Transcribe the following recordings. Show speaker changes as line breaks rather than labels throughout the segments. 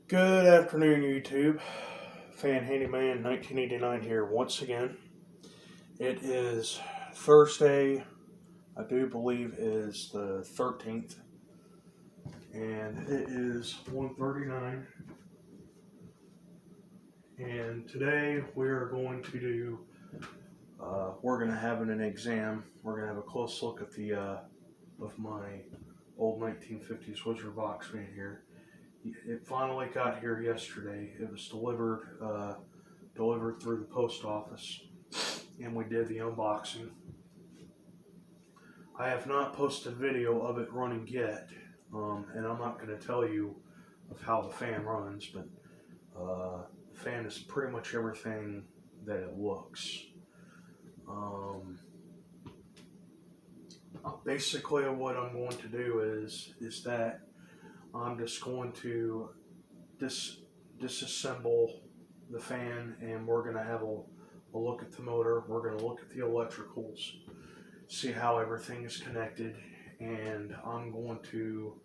Good afternoon, YouTube. Fan Handyman 1989 here once again. It is Thursday, I do believe is the 13th, and it is 1:39. And today we are going to do, we're going to have an exam. We're going to have a close look at the of my old 1950s Wizard box fan here. It finally got here yesterday. It was delivered through the post office, and we did the unboxing. I have not posted video of it running yet, and I'm not going to tell you of how the fan runs, but the fan is pretty much everything that it looks. Basically, what I'm going to do is that I'm just going to disassemble the fan, and we're going to have a look at the motor. We're going to look at the electricals, see how everything is connected, and I'm going to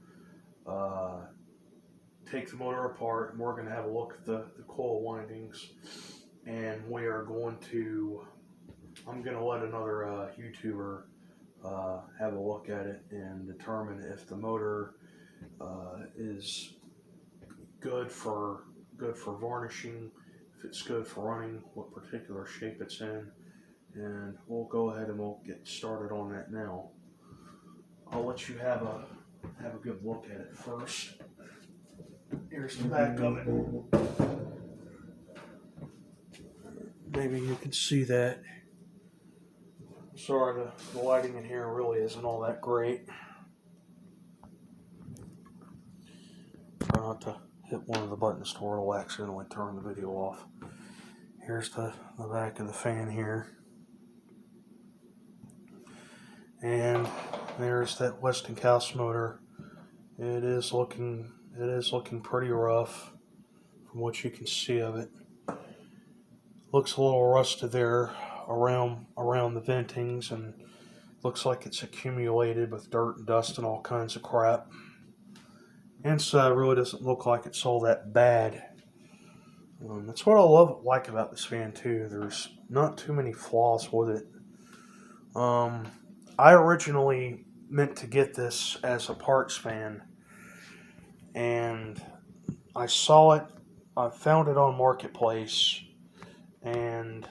take the motor apart, and we're going to have a look at the coil windings, and I'm going to let another YouTuber have a look at it and determine if the motor is good for varnishing, if it's good for running, what particular shape it's in, and we'll go ahead and we'll get started on that now. I'll let you have a good look at it first. Here's the back of it. Maybe you can see that. Sorry, the lighting in here really isn't all that great. Try not to hit one of the buttons where it'll accidentally turn the video off. Here's the back of the fan here. And there's that Westinghouse motor. It is looking pretty rough from what you can see of it. Looks a little rusted there around the ventings, and looks like it's accumulated with dirt and dust and all kinds of crap. Inside really doesn't look like it's all that bad. That's what I like about this fan too. There's not too many flaws with it. I originally meant to get this as a parts fan, and I saw it. I found it on Marketplace, and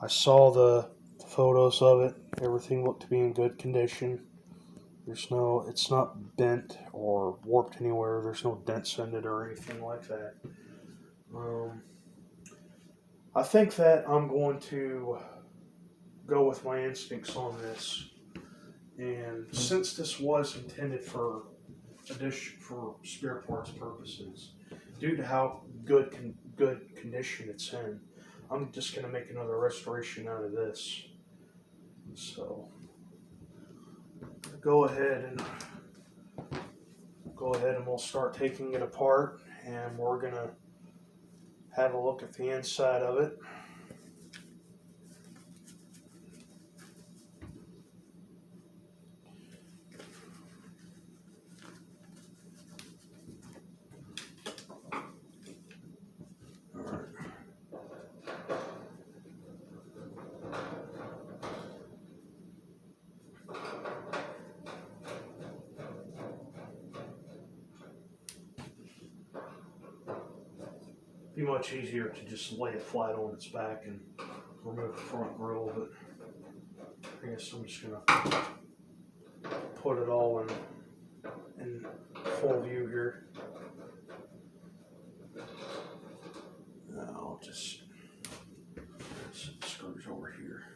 I saw the photos of it. Everything looked to be in good condition. It's not bent or warped anywhere. There's no dents in it or anything like that. I think that I'm going to go with my instincts on this. And since this was intended for spare parts purposes, due to how good condition it's in, I'm just going to make another restoration out of this. So go ahead and we'll start taking it apart, and we're going to have a look at the inside of it. Be much easier to just lay it flat on its back and remove the front grille, but I guess I'm just gonna put it all in full view here. I'll just set the screws over here.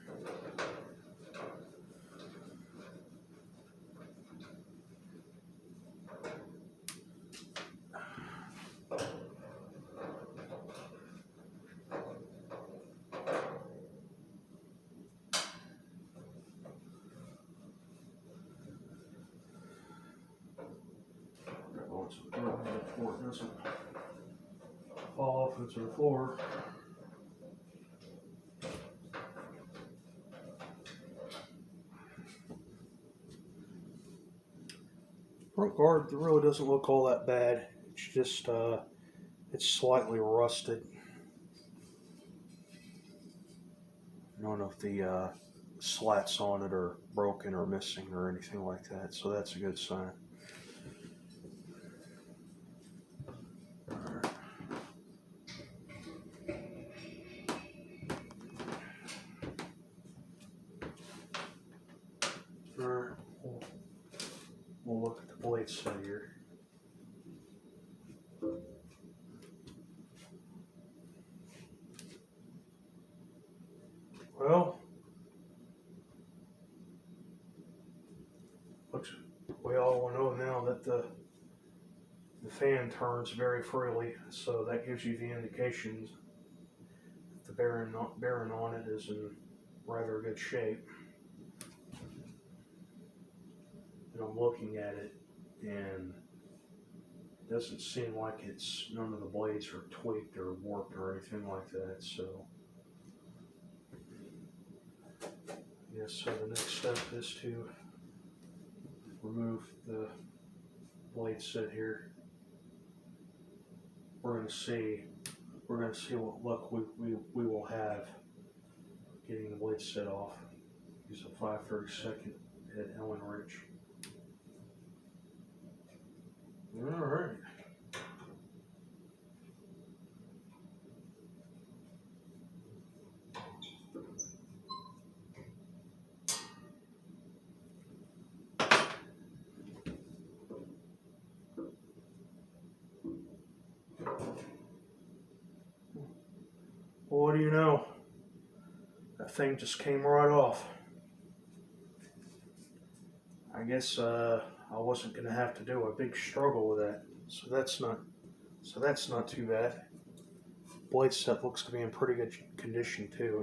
So the port doesn't fall off into the floor. Front guard really doesn't look all that bad. It's just it's slightly rusted. None of the slats on it are broken or missing or anything like that, so that's a good sign. Alright, we'll look at the blade set here. Well, we all know now that the fan turns very freely, so that gives you the indications that the bearing on it is in rather good shape. And I'm looking at it, and it doesn't seem like none of the blades are tweaked or warped or anything like that. So, yeah. So the next step is to remove the blade set here. We're going to see what luck we will have getting the blade set off. Use a 5/32 head Allen wrench. All right. Well, what do you know? That thing just came right off. I guess I wasn't going to have to do a big struggle with that, so that's not too bad. Blade set looks to be in pretty good condition too.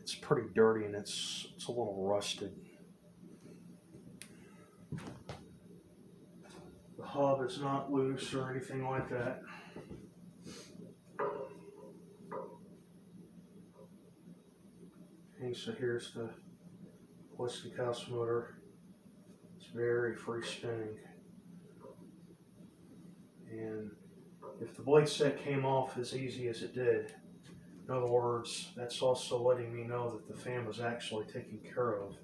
It's pretty dirty and it's a little rusted. The hub is not loose or anything like that. Okay, so here's the Westinghouse motor. It's very free spinning. And if the blade set came off as easy as it did, in other words, that's also letting me know that the fan was actually taken care of.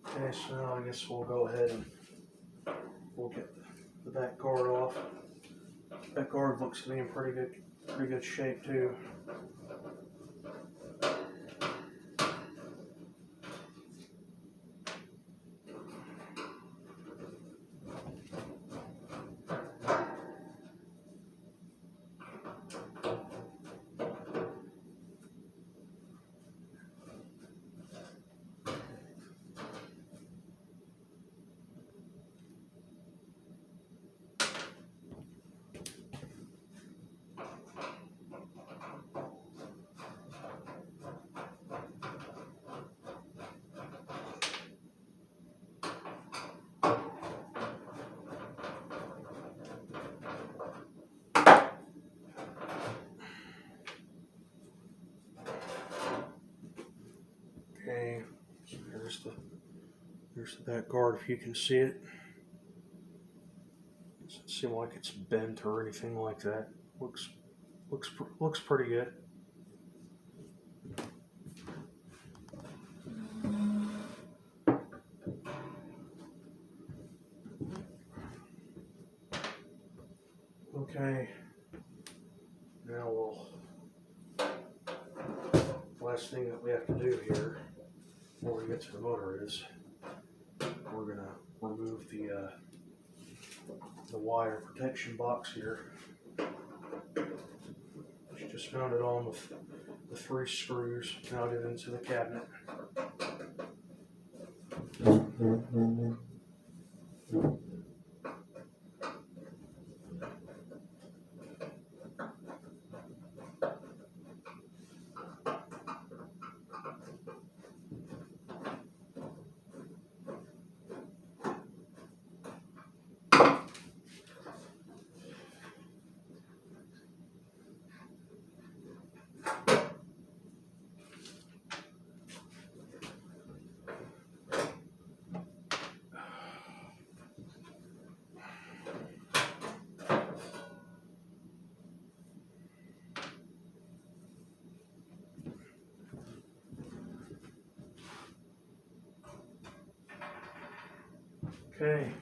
Okay, so now I guess we'll go ahead and we'll get the back guard off. That guard looks to be in pretty good shape too. Okay, so there's the back guard if you can see it. Doesn't seem like it's bent or anything like that. Looks pretty good. Okay, now the last thing that we have to do here before we get to the motor is we're gonna remove the wire protection box here. It's just mounted on with the 3 screws mounted into the cabinet. Okay.